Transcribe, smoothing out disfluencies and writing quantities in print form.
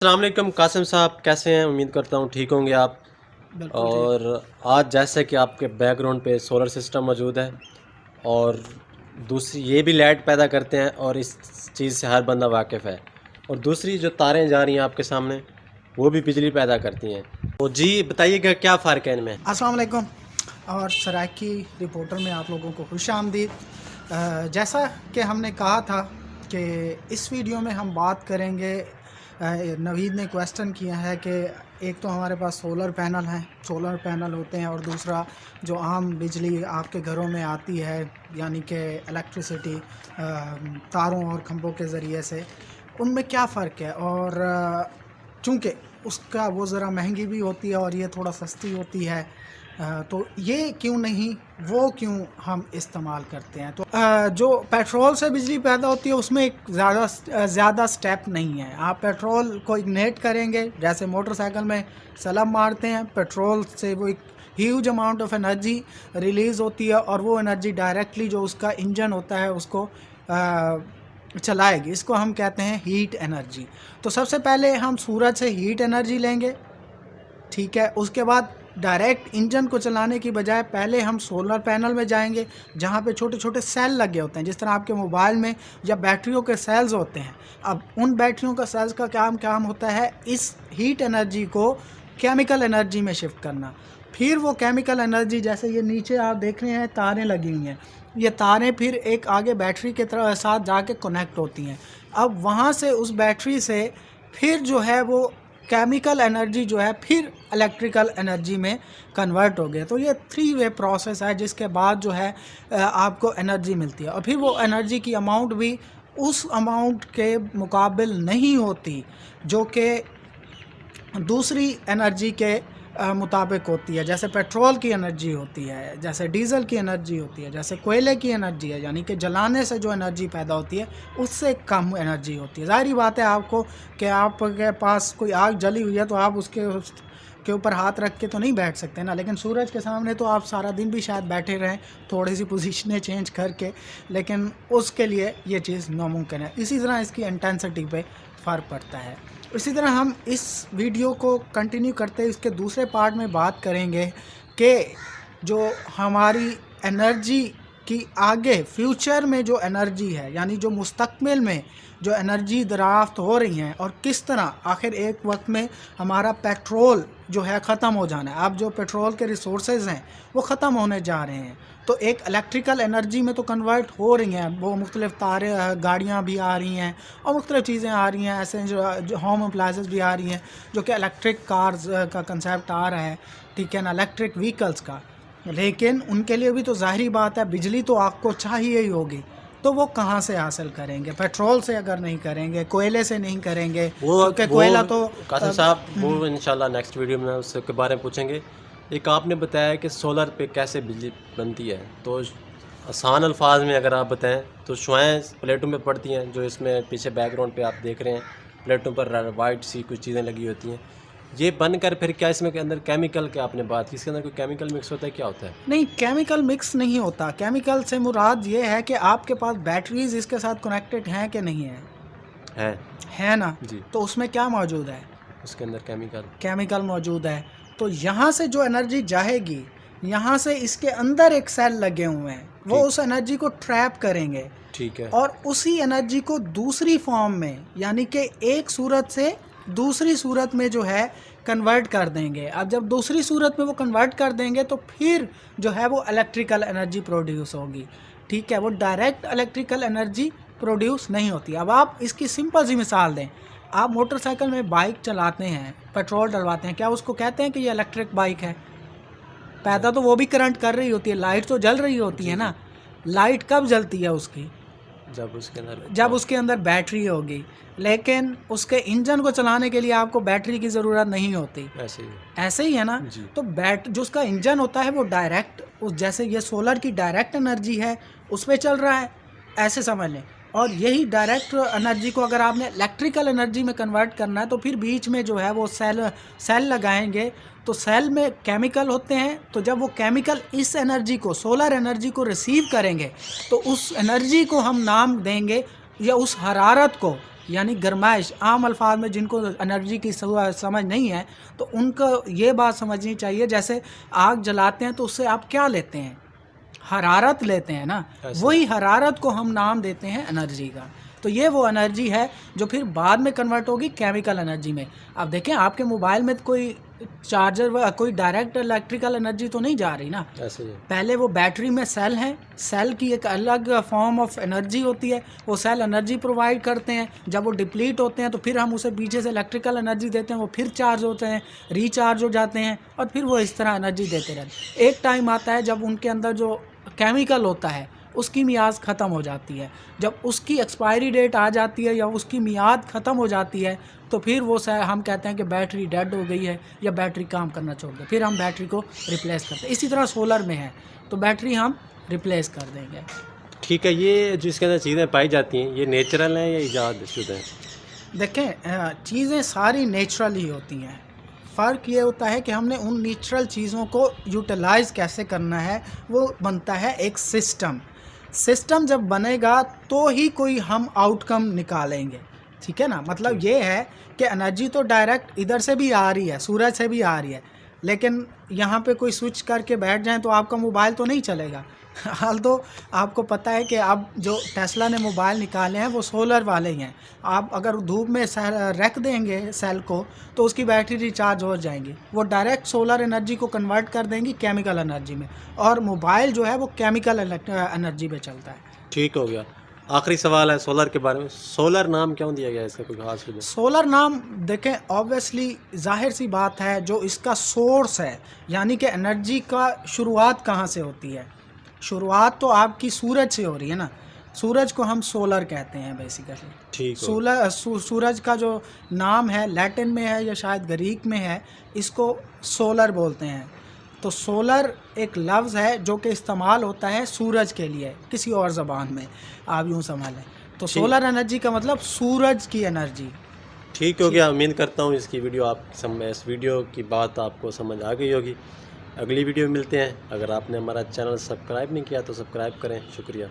अस्सलाम वालेकुम कासिम साहब, कैसे हैं? उम्मीद करता हूँ ठीक होंगे आप। बिल्कुल ठीक। और आज जैसे कि आपके बैकग्राउंड पे सोलर सिस्टम मौजूद है और दूसरी ये भी लाइट पैदा करते हैं और इस चीज़ से हर बंदा वाकिफ़ है। और दूसरी जो तारें जा रही हैं आपके सामने वो भी बिजली पैदा करती हैं। तो जी बताइएगा क्या फ़र्क है इनमें? अस्सलाम वालेकुम और सराकी रिपोर्टर में आप लोगों को खुश आमदीद। जैसा कि हमने कहा था कि इस वीडियो में हम बात करेंगे, नवीद ने क्वेश्चन किया है कि एक तो हमारे पास सोलर पैनल हैं, सोलर पैनल होते हैं, और दूसरा जो आम बिजली आपके घरों में आती है यानी कि इलेक्ट्रिसिटी तारों और खंभों के ज़रिए से, उनमें क्या फ़र्क है। और चूँकि उसका वो ज़रा महंगी भी होती है और ये थोड़ा सस्ती होती है, तो ये क्यों नहीं, वो क्यों हम इस्तेमाल करते हैं। तो जो पेट्रोल से बिजली पैदा होती है उसमें एक ज़्यादा स्टेप नहीं है। आप पेट्रोल को इग्नेट करेंगे, जैसे मोटरसाइकिल में सलब मारते हैं, पेट्रोल से वो एक huge amount of energy release होती है और वो एनर्जी डायरेक्टली जो उसका इंजन होता है उसको चलाएगी। इसको हम कहते हैं हीट एनर्जी। तो सबसे पहले हम सूरज से हीट एनर्जी लेंगे, ठीक है। उसके बाद डायरेक्ट इंजन को चलाने की बजाय पहले हम सोलर पैनल में जाएंगे, जहाँ पे छोटे छोटे सेल लगे होते हैं, जिस तरह आपके मोबाइल में या बैटरियों के सेल्स होते हैं। अब उन बैटरियों का सेल्स का काम होता है इस हीट एनर्जी को केमिकल एनर्जी में शिफ्ट करना। फिर वो केमिकल एनर्जी, जैसे ये नीचे आप देख रहे हैं तारें लगी हुई हैं, ये तारें फिर एक आगे बैटरी के तरह साथ जाके कनेक्ट होती हैं। अब वहाँ से उस बैटरी से फिर जो है वो केमिकल एनर्जी जो है फिर इलेक्ट्रिकल एनर्जी में कन्वर्ट हो गया। तो ये 3 वे प्रोसेस है, जिसके बाद जो है आपको एनर्जी मिलती है। और फिर वो एनर्जी की अमाउंट भी उस अमाउंट के मुकाबिल नहीं होती जो कि दूसरी एनर्जी के मुताबिक होती है। जैसे पेट्रोल की एनर्जी होती है, जैसे डीज़ल की एनर्जी होती है, जैसे कोयले की एनर्जी है, यानी कि जलाने से जो एनर्जी पैदा होती है उससे कम एनर्जी होती है। ज़ाहिरी बात है आपको कि आपके पास कोई आग जली हुई है तो आप उसके ऊपर हाथ रख के तो नहीं बैठ सकते ना, लेकिन सूरज के सामने तो आप सारा दिन भी शायद बैठे रहें, थोड़ी सी पोजीशनें चेंज करके, लेकिन उसके लिए ये चीज़ नामुमकिन है। इसी तरह इसकी इंटेंसिटी पे फ़र्क पड़ता है। इसी तरह हम इस वीडियो को कंटिन्यू करते हैं, इसके दूसरे पार्ट में बात करेंगे कि जो हमारी एनर्जी की आगे फ्यूचर में जो एनर्जी है, यानी जो मुस्तकबिल में जो एनर्जी दराफ्त हो रही हैं, और किस तरह आखिर एक वक्त में हमारा पेट्रोल जो है ख़त्म हो जाना है। अब जो पेट्रोल के रिसोर्सेज हैं वो ख़त्म होने जा रहे हैं, तो एक इलेक्ट्रिकल एनर्जी में तो कन्वर्ट हो रही हैं। वो मुख्तलिफ तारें, गाड़ियाँ भी आ रही हैं और मुख्तलिफ चीज़ें आ रही हैं, ऐसे जो होम अप्लाइंसेस भी आ रही हैं, जो कि इलेक्ट्रिक कार्स का कंसेप्ट आ रहा है, ठीक है ना, इलेक्ट्रिक व्हीकल्स का। लेकिन उनके लिए भी तो ज़ाहिरी बात है बिजली तो आपको चाहिए ही होगी, तो वो कहाँ से हासिल करेंगे? पेट्रोल से अगर नहीं करेंगे, कोयले से नहीं करेंगे, क्योंकि कोयला तो कासिम साहब वो इंशाल्लाह नेक्स्ट वीडियो में उसके बारे में पूछेंगे। एक आपने बताया कि सोलर पे कैसे बिजली बनती है, तो आसान अल्फाज में अगर आप बताएं तो शुआएं प्लेटों में पड़ती हैं, जो इसमें पीछे बैकग्राउंड पे आप देख रहे हैं, प्लेटों पर वाइट सी कुछ चीज़ें लगी होती हैं। ये बनकर फिर क्या इसमें के अंदर केमिकल के आपने बात की, इसके अंदर कोई केमिकल मिक्स होता है, क्या होता है? नहीं, केमिकल मिक्स नहीं होता। केमिकल से मुराद ये है कि आपके पास बैटरीज इसके साथ कनेक्टेड हैं कि नहीं है? है ना? जी। तो उसमें क्या मौजूद है? उसके अंदर केमिकल मौजूद है। तो यहाँ से जो एनर्जी जाएगी, यहाँ से इसके अंदर एक सेल लगे हुए हैं, वो उस एनर्जी को ट्रैप करेंगे, ठीक है, और उसी एनर्जी को दूसरी फॉर्म में, यानी कि एक सूरत से दूसरी सूरत में जो है कन्वर्ट कर देंगे। अब जब दूसरी सूरत में वो कन्वर्ट कर देंगे तो फिर जो है वो इलेक्ट्रिकल एनर्जी प्रोड्यूस होगी, ठीक है। वो डायरेक्ट इलेक्ट्रिकल एनर्जी प्रोड्यूस नहीं होती। अब आप इसकी सिंपल सी मिसाल दें, आप मोटरसाइकिल में बाइक चलाते हैं, पेट्रोल डलवाते हैं, क्या उसको कहते हैं कि ये इलेक्ट्रिक बाइक है? पैदा तो वो भी करंट कर रही होती है, लाइट तो जल रही होती है ना। लाइट कब जलती है उसकी? जब उसके अंदर बैटरी होगी। लेकिन उसके इंजन को चलाने के लिए आपको बैटरी की ज़रूरत नहीं होती। ऐसे ही है ना। तो जो उसका इंजन होता है वो डायरेक्ट जैसे ये सोलर की डायरेक्ट एनर्जी है उस पर चल रहा है, ऐसे समझ लें। और यही डायरेक्ट एनर्जी को अगर आपने इलेक्ट्रिकल एनर्जी में कन्वर्ट करना है तो फिर बीच में जो है वो सेल लगाएंगे। तो सेल में केमिकल होते हैं, तो जब वो केमिकल इस एनर्जी को, सोलर एनर्जी को रिसीव करेंगे, तो उस एनर्जी को हम नाम देंगे, या उस हरारत को यानी गर्माइश। आम अल्फाज में जिनको एनर्जी की समझ नहीं है तो उनको ये बात समझनी चाहिए, जैसे आग जलाते हैं तो उससे आप क्या लेते हैं, हरारत लेते हैं ना, ऐसा। वही हरारत को हम नाम देते हैं एनर्जी का। तो ये वो एनर्जी है जो फिर बाद में कन्वर्ट होगी केमिकल एनर्जी में। अब देखें आपके मोबाइल में तो कोई चार्जर व कोई डायरेक्ट इलेक्ट्रिकल एनर्जी तो नहीं जा रही ना, ऐसे ही। पहले वो बैटरी में सेल हैं, सेल की एक अलग फॉर्म ऑफ एनर्जी होती है, वो सेल एनर्जी प्रोवाइड करते हैं। जब वो डिप्लीट होते हैं तो फिर हम उसे पीछे से इलेक्ट्रिकल एनर्जी देते हैं, वो फिर चार्ज होते हैं, रिचार्ज हो जाते हैं और फिर वो इस तरह एनर्जी देते रहते हैं। एक टाइम आता है जब उनके अंदर जो केमिकल होता है उसकी मियाद ख़त्म हो जाती है। जब उसकी एक्सपायरी डेट आ जाती है या उसकी मियाद ख़त्म हो जाती है तो फिर वो हम कहते हैं कि बैटरी डेड हो गई है या बैटरी काम करना छोड़ गई, फिर हम बैटरी को रिप्लेस करते हैं। इसी तरह सोलर में है तो बैटरी हम रिप्लेस कर देंगे। ठीक है, ये जो इसके अंदर चीज़ें पाई जाती हैं ये नेचुरल हैं या ईजाद शुदा हैं? देखें चीज़ें सारी नेचुरल ही होती हैं, फ़र्क ये होता है कि हमने उन नेचुरल चीज़ों को यूटिलाइज़ कैसे करना है। वो बनता है एक सिस्टम। सिस्टम जब बनेगा तो ही कोई हम आउटकम निकालेंगे, ठीक है ना। मतलब ये है कि एनर्जी तो डायरेक्ट इधर से भी आ रही है, सूरज से भी आ रही है, लेकिन यहाँ पे कोई स्विच करके बैठ जाए तो आपका मोबाइल तो नहीं चलेगा। हाल तो आपको पता है कि अब जो टेस्ला ने मोबाइल निकाले हैं वो सोलर वाले ही हैं। आप अगर धूप में रख देंगे सेल को तो उसकी बैटरी रिचार्ज हो जाएंगी, वो डायरेक्ट सोलर एनर्जी को कन्वर्ट कर देंगी केमिकल एनर्जी में, और मोबाइल जो है वो केमिकल एनर्जी पे चलता है। ठीक हो गया। आखिरी सवाल है सोलर के बारे में, सोलर नाम क्यों दिया गया है, इसका कोई खास वजह? सोलर नाम देखें ऑब्वियसली जाहिर सी बात है, जो इसका सोर्स है यानी कि एनर्जी का शुरुआत कहाँ से होती है, शुरुआत तो आपकी सूरज से हो रही है ना, सूरज को हम सोलर कहते हैं बेसिकली। ठीक हो। सूरज का जो नाम है लैटिन में है या शायद ग्रीक में है, इसको सोलर बोलते हैं। तो सोलर एक लफ्ज़ है जो कि इस्तेमाल होता है सूरज के लिए, किसी और ज़बान में आप यूँ समझ लें। तो सोलर एनर्जी का मतलब सूरज की एनर्जी। ठीक हो गया। उम्मीद करता हूँ इसकी वीडियो इस वीडियो की बात आपको समझ आ गई होगी। अगली वीडियो में मिलते हैं। अगर आपने हमारा चैनल सब्सक्राइब नहीं किया तो सब्सक्राइब करें। शुक्रिया।